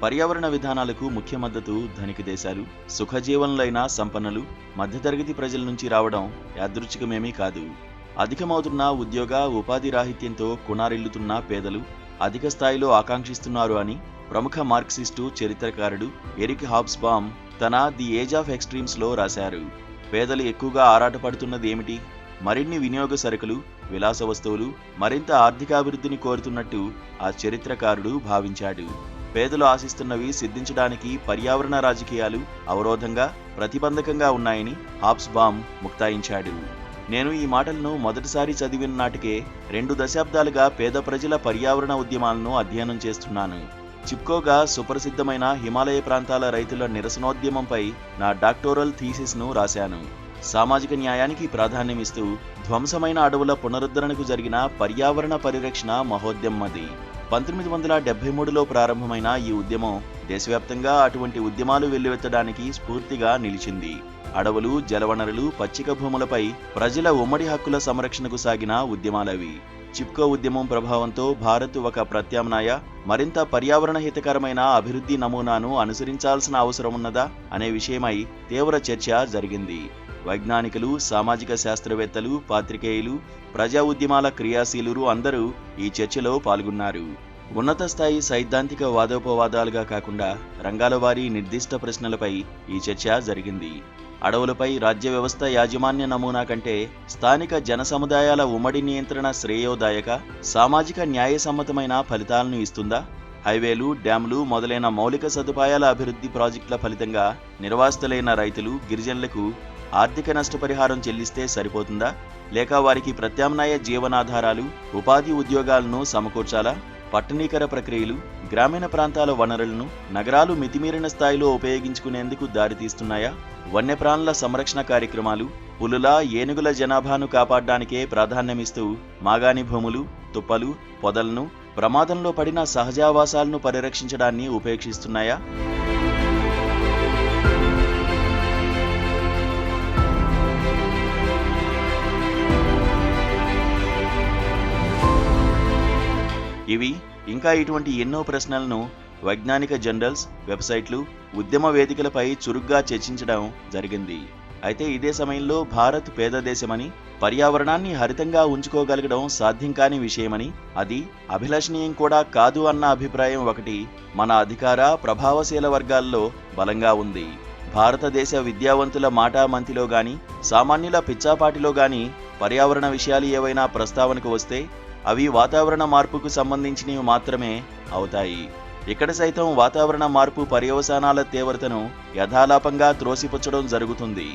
పర్యావరణ విధానాలకు ముఖ్య మద్దతు ధనిక దేశాలు, సుఖజీవనులైన సంపన్నులు, మధ్యతరగతి ప్రజల నుంచి రావడం యాదృచ్ఛికమేమీ కాదు. అధికమవుతున్న ఉద్యోగ ఉపాధి రాహిత్యంతో కునారిల్లుతున్న పేదలు అధిక స్థాయిలో ఆకాంక్షిస్తున్నారు అని ప్రముఖ మార్క్సిస్టు చరిత్రకారుడు ఎరిక్ హాబ్స్బామ్ తన ది ఏజ్ ఆఫ్ ఎక్స్ట్రీమ్స్లో రాశారు. పేదలు ఎక్కువగా ఆరాటపడుతున్నది ఏమిటి? మరిన్ని వినియోగ సరుకులు, విలాస వస్తువులు, మరింత ఆర్థికాభివృద్ధిని కోరుతున్నట్టు ఆ చరిత్రకారుడు భావించాడు. పేదలు ఆశిస్తున్నవి సిద్ధించడానికి పర్యావరణ రాజకీయాలు అవరోధంగా, ప్రతిబంధకంగా ఉన్నాయని హాబ్స్బామ్ ముక్తాయించాడు. నేను ఈ మాటలను మొదటిసారి చదివిన నాటికే 2 దశాబ్దాలుగా పేద ప్రజల పర్యావరణ ఉద్యమాలను అధ్యయనం చేస్తున్నాను. చిప్కోగా సుప్రసిద్ధమైన హిమాలయ ప్రాంతాల రైతుల నిరసనోద్యమంపై నా డాక్టోరల్ థీసిస్ను రాశాను. సామాజిక న్యాయానికి ప్రాధాన్యమిస్తూ ధ్వంసమైన అడవుల పునరుద్ధరణకు జరిగిన పర్యావరణ పరిరక్షణ మహోద్యమం అది. 1973లో ప్రారంభమైన ఈ ఉద్యమం దేశవ్యాప్తంగా అటువంటి ఉద్యమాలు వెల్లువెత్తడానికి స్ఫూర్తిగా నిలిచింది. అడవులు, జలవనరులు, పచ్చిక భూములపై ప్రజల ఉమ్మడి హక్కుల సంరక్షణకు సాగిన ఉద్యమాలవి. చిప్కో ఉద్యమం ప్రభావంతో భారత్ ఒక ప్రత్యామ్నాయ, మరింత పర్యావరణ హితకరమైన అభివృద్ధి నమూనాను అనుసరించాల్సిన అవసరమున్నదా అనే విషయమై తీవ్ర చర్చ జరిగింది. వైజ్ఞానికులు, సామాజిక శాస్త్రవేత్తలు, పాత్రికేయులు, ప్రజా ఉద్యమాల క్రియాశీలురు అందరూ ఈ చర్చలో పాల్గొన్నారు. ఉన్నత స్థాయి సైద్ధాంతిక వాదోపవాదాలుగా కాకుండా రంగాల వారీ నిర్దిష్ట ప్రశ్నలపై ఈ చర్చ జరిగింది. అడవులపై రాజ్య వ్యవస్థ యాజమాన్య నమూనా కంటే స్థానిక జన సముదాయాల ఉమ్మడి నియంత్రణ శ్రేయోదాయక, సామాజిక న్యాయసమ్మతమైన ఫలితాలను ఇస్తుందా? హైవేలు, డ్యాములు మొదలైన మౌలిక సదుపాయాల అభివృద్ధి ప్రాజెక్టుల ఫలితంగా నిర్వాసితులైన రైతులు, గిరిజనులకు ఆర్థిక నష్టపరిహారం చెల్లిస్తే సరిపోతుందా? లేక వారికి ప్రత్యామ్నాయ జీవనాధారాలు, ఉపాధి ఉద్యోగాలను సమకూర్చాలా? పట్టణీకర ప్రక్రియలు గ్రామీణ ప్రాంతాల వనరులను నగరాలు మితిమీరిన స్థాయిలో ఉపయోగించుకునేందుకు దారితీస్తున్నాయా? వన్యప్రాణుల సంరక్షణ కార్యక్రమాలు, పులుల, ఏనుగుల జనాభాను కాపాడడానికే ప్రాధాన్యమిస్తూ మాగాణి భూములు, తుప్పలు, పొదలను, ప్రమాదంలో పడిన సహజావాసాలను పరిరక్షించడాన్ని ఉపేక్షిస్తున్నాయా? ఇవి ఇంకా ఇటువంటి ఎన్నో ప్రశ్నలను వైజ్ఞానిక జర్నల్స్, వెబ్సైట్లు, ఉద్యమ వేదికలపై చురుగ్గా చర్చించడం జరిగింది. అయితే ఇదే సమయంలో భారత్ పేద దేశమని, పర్యావరణాన్ని హరితంగా ఉంచుకోగలగడం సాధ్యం కాని విషయమని, అది అభిలషణీయం కూడా కాదు అన్న అభిప్రాయం ఒకటి మన అధికార, ప్రభావశీల వర్గాల్లో బలంగా ఉంది. భారతదేశ విద్యావంతుల మాటామంతిలో గాని, సామాన్యుల పిచ్చాపాటిలో గాని పర్యావరణ విషయాలు ఏవైనా ప్రస్తావనకు వస్తే అవి వాతావరణ మార్పుకు సంబంధించినవి మాత్రమే అవుతాయి. ఇక్కడ సైతం వాతావరణ మార్పు పర్యవసానాల తీవ్రతను యథాలాపంగా త్రోసిపుచ్చడం జరుగుతుంది.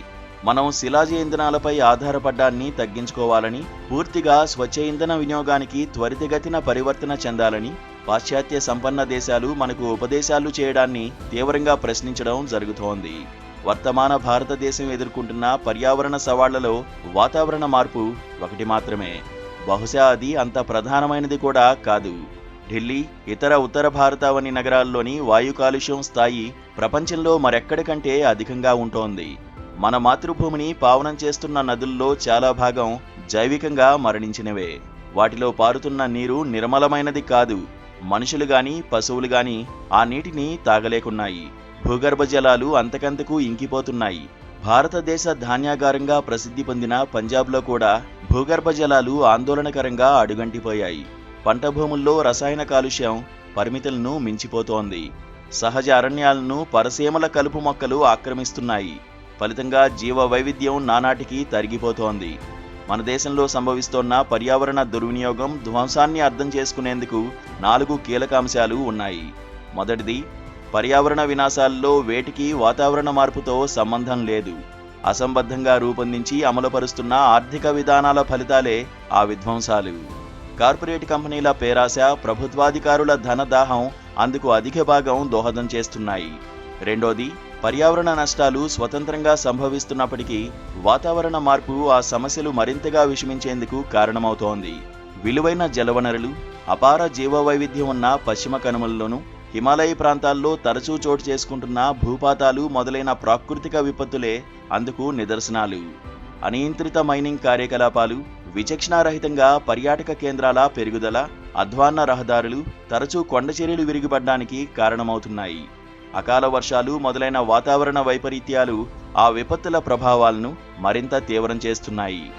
మనం శిలాజ ఇంధనాలపై ఆధారపడ్డాన్ని తగ్గించుకోవాలని, పూర్తిగా స్వచ్ఛ ఇంధన వినియోగానికి త్వరితగతిన పరివర్తన చెందాలని పాశ్చాత్య సంపన్న దేశాలు మనకు ఉపదేశాలు చేయడాన్ని తీవ్రంగా ప్రశ్నించడం జరుగుతోంది. వర్తమాన భారతదేశం ఎదుర్కొంటున్న పర్యావరణ సవాళ్లలో వాతావరణ మార్పు ఒకటి మాత్రమే. బహుశా అది అంత ప్రధానమైనది కూడా కాదు. ఢిల్లీ, ఇతర ఉత్తర భారతావని నగరాల్లోని వాయు కాలుష్యం స్థాయి ప్రపంచంలో మరెక్కడికంటే అధికంగా ఉంటోంది. మన మాతృభూమిని పావనం చేస్తున్న నదుల్లో చాలా భాగం జైవికంగా మరణించినవే. వాటిలో పారుతున్న నీరు నిర్మలమైనది కాదు. మనుషులు గాని, పశువులు గాని ఆ నీటిని తాగలేకున్నాయి. భూగర్భ జలాలు అంతకంతకు ఇంకిపోతున్నాయి. భారతదేశ ధాన్యాగారంగా ప్రసిద్ధి పొందిన పంజాబ్లో కూడా భూగర్భ జలాలు ఆందోళనకరంగా అడుగంటిపోయాయి. పంట భూముల్లో రసాయన కాలుష్యం పరిమితులను మించిపోతోంది. సహజ అరణ్యాలను పరసీమల కలుపు మొక్కలు ఆక్రమిస్తున్నాయి. ఫలితంగా జీవ వైవిధ్యం నానాటికి తరిగిపోతోంది. మన దేశంలో సంభవిస్తోన్న పర్యావరణ దుర్వినియోగం, ధ్వంసాన్ని అర్థం చేసుకునేందుకు 4 కీలక అంశాలు ఉన్నాయి. మొదటిది, పర్యావరణ వినాశాల్లో వేటికి వాతావరణ మార్పుతో సంబంధం లేదు. అసంబద్ధంగా రూపొందించి అమలుపరుస్తున్న ఆర్థిక విధానాల ఫలితాలే ఆ విధ్వంసాలు. కార్పొరేట్ కంపెనీల పేరాశ, ప్రభుత్వాధికారుల ధనదాహం అందుకు అధిక భాగం దోహదం చేస్తున్నాయి. రెండోది, పర్యావరణ నష్టాలు స్వతంత్రంగా సంభవిస్తున్నప్పటికీ వాతావరణ మార్పు ఆ సమస్యలు మరింతగా విషమించేందుకు కారణమవుతోంది. విలువైన జలవనరులు, అపార జీవ వైవిధ్యం ఉన్న పశ్చిమ కనుమల్లోనూ, హిమాలయ ప్రాంతాల్లో తరచూ చోటు చేసుకుంటున్న భూపాతాలు మొదలైన ప్రాకృతిక విపత్తులే అందుకు నిదర్శనాలు. అనియంత్రిత మైనింగ్ కార్యకలాపాలు, విచక్షణారహితంగా పర్యాటక కేంద్రాల పెరుగుదల, అధ్వాన్న రహదారులు, తరచూ కొండచర్యలు విరిగిపడడానికి కారణమవుతున్నాయి. అకాల వర్షాలు మొదలైన వాతావరణ వైపరీత్యాలు ఆ విపత్తుల ప్రభావాలను మరింత తీవ్రం చేస్తున్నాయి.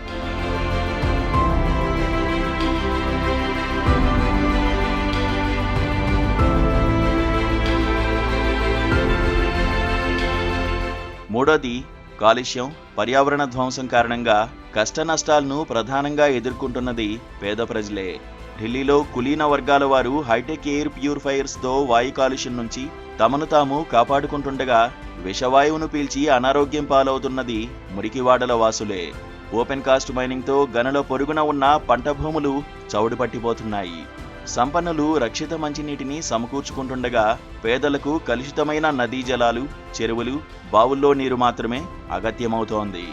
మూడోది కాలుష్యం, పర్యావరణ ధ్వంసం కారణంగా కష్ట నష్టాలను ప్రధానంగా ఎదుర్కొంటున్నది పేద ప్రజలే. ఢిల్లీలో కులీన వర్గాల వారు హైటెక్ ఎయిర్ ప్యూరిఫైయర్స్తో వాయు కాలుష్యం నుంచి తమను తాము కాపాడుకుంటుండగా విషవాయువును పీల్చి అనారోగ్యం పాలవుతున్నది మురికివాడల వాసులే. ఓపెన్ కాస్ట్ మైనింగ్తో గనుల పొరుగున ఉన్న పంట భూములు చౌడుపట్టిపోతున్నాయి. సంపన్నులు రక్షిత మంచినీటిని సమకూర్చుకుంటుండగా పేదలకు కలుషితమైన నదీ జలాలు, చెరువులు, బావుల్లో నీరు మాత్రమే అగత్యమవుతోంది.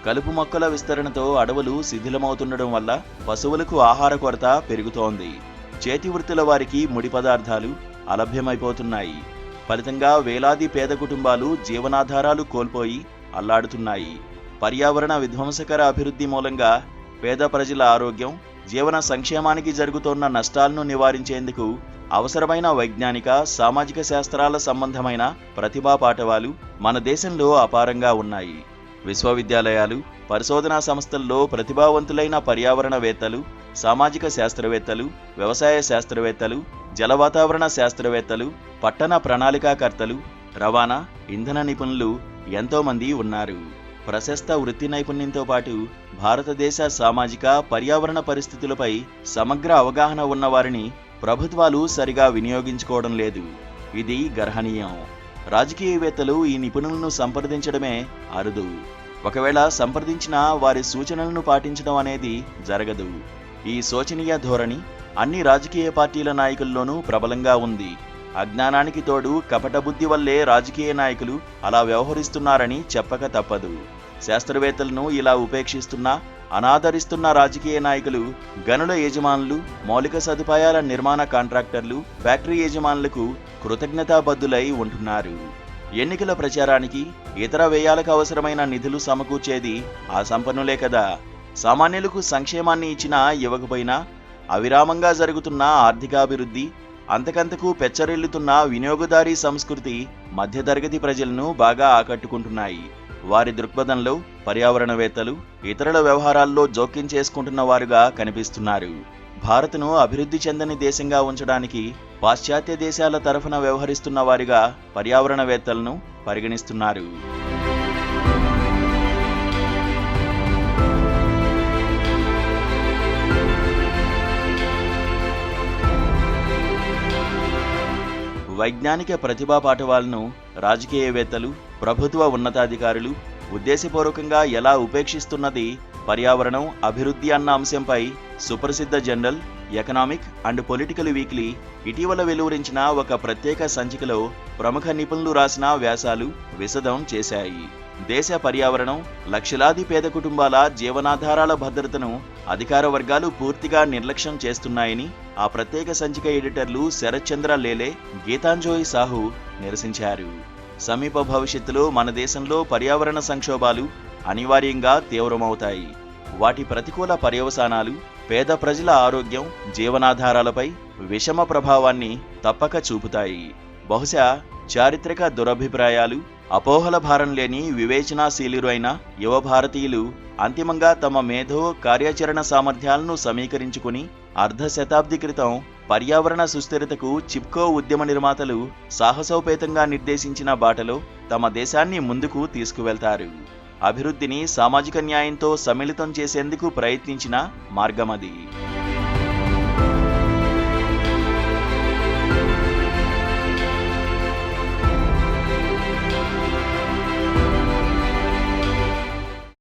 కలుపు మొక్కల విస్తరణతో అడవులు శిథిలమవుతుండడం వల్ల పశువులకు ఆహార కొరత పెరుగుతోంది. చేతి వృత్తుల వారికి ముడి పదార్థాలు అలభ్యమైపోతున్నాయి. ఫలితంగా వేలాది పేద కుటుంబాలు జీవనాధారాలు కోల్పోయి అల్లాడుతున్నాయి. పర్యావరణ విధ్వంసకర అభివృద్ధి మూలంగా పేద ప్రజల ఆరోగ్యం, జీవన సంక్షేమానికి జరుగుతోన్న నష్టాలను నివారించేందుకు అవసరమైన వైజ్ఞానిక, సామాజిక శాస్త్రాల సంబంధమైన ప్రతిభా పాఠవాలు మన దేశంలో అపారంగా ఉన్నాయి. విశ్వవిద్యాలయాలు, పరిశోధనా సంస్థల్లో ప్రతిభావంతులైన పర్యావరణవేత్తలు, సామాజిక శాస్త్రవేత్తలు, వ్యవసాయ శాస్త్రవేత్తలు, జల వాతావరణ శాస్త్రవేత్తలు, పట్టణ ప్రణాళికాకర్తలు, రవాణా, ఇంధన నిపుణులు ఎంతోమంది ఉన్నారు. ప్రశస్త వృత్తి నైపుణ్యంతో పాటు భారతదేశ సామాజిక, పర్యావరణ పరిస్థితులపై సమగ్ర అవగాహన ఉన్నవారిని ప్రభుత్వాలు సరిగా వినియోగించుకోవడం లేదు. ఇది గర్హనీయం. రాజకీయవేత్తలు ఈ నిపుణులను సంప్రదించడమే అరుదు. ఒకవేళ సంప్రదించినా వారి సూచనలను పాటించడం అనేది జరగదు. ఈ శోచనీయ ధోరణి అన్ని రాజకీయ పార్టీల నాయకుల్లోనూ ప్రబలంగా ఉంది. అజ్ఞానానికి తోడు కపట బుద్ధి వల్లే రాజకీయ నాయకులు అలా వ్యవహరిస్తున్నారని చెప్పక తప్పదు. శాస్త్రవేత్తలను ఇలా ఉపేక్షిస్తున్నా, అనాదరిస్తున్న రాజకీయ నాయకులు గనుల యజమానులు, మౌలిక సదుపాయాల నిర్మాణ కాంట్రాక్టర్లు, ఫ్యాక్టరీ యజమానులకు కృతజ్ఞతాబద్ధులై ఉంటున్నారు. ఎన్నికల ప్రచారానికి, ఇతర వ్యయాలకు అవసరమైన నిధులు సమకూర్చేది ఆ సంపన్నులే కదా. సామాన్యులకు సంక్షేమాన్ని ఇచ్చినా ఇవ్వకపోయినా అవిరామంగా జరుగుతున్న ఆర్థికాభివృద్ధి, అంతకంతకు పెచ్చరిల్లుతున్న వినియోగదారీ సంస్కృతి మధ్యతరగతి ప్రజలను బాగా ఆకట్టుకుంటున్నాయి. వారి దృక్పథంలో పర్యావరణవేత్తలు ఇతరుల వ్యవహారాల్లో జోక్యం చేసుకుంటున్న వారుగా కనిపిస్తున్నారు. భారత్ను అభివృద్ధి చెందని దేశంగా ఉంచడానికి పాశ్చాత్య దేశాల తరఫున వ్యవహరిస్తున్న వారిగా పర్యావరణవేత్తలను పరిగణిస్తున్నారు. వైజ్ఞానిక ప్రతిభా పాఠవాలను రాజకీయవేత్తలు, ప్రభుత్వ ఉన్నతాధికారులు ఉద్దేశపూర్వకంగా ఎలా ఉపేక్షిస్తున్నది పర్యావరణం, అభివృద్ధి అన్న అంశంపై సుప్రసిద్ధ journal economic and political weekly ఇటీవల వెలువరించిన ఒక ప్రత్యేక సంచికలో ప్రముఖ నిపుణులు రాసిన వ్యాసాలు విశదం చేశాయి. దేశ పర్యావరణం, లక్షలాది పేద కుటుంబాల జీవనాధారాల భద్రతను అధికార వర్గాలు పూర్తిగా నిర్లక్ష్యం చేస్తున్నాయని ఆ ప్రత్యేక సంచిక ఎడిటర్లు శరత్ చంద్ర లేలే, గీతాంజలి సాహు నిరసించారు. సమీప భవిష్యత్తులో మన దేశంలో పర్యావరణ సంక్షోభాలు అనివార్యంగా తీవ్రమవుతాయి. వాటి ప్రతికూల పర్యవసానాలు పేద ప్రజల ఆరోగ్యం, జీవనాధారాలపై విషమ ప్రభావాన్ని తప్పక చూపుతాయి. బహుశా చారిత్రక దురభిప్రాయాలు, అపోహల భారం లేని వివేచనాశీలురు అయిన యువ భారతీయులు అంతిమంగా తమ మేధో, కార్యాచరణ సామర్థ్యాలను సమీకరించుకుని అర్ధ శతాబ్ది క్రితం పర్యావరణ సుస్థిరతకు చిప్కో ఉద్యమ నిర్మాతలు సాహసోపేతంగా నిర్దేశించిన బాటలో తమ దేశాన్ని ముందుకు తీసుకువెళ్తారు. అభివృద్ధిని సామాజిక న్యాయంతో సమ్మిళితం చేసేందుకు ప్రయత్నించిన మార్గమది.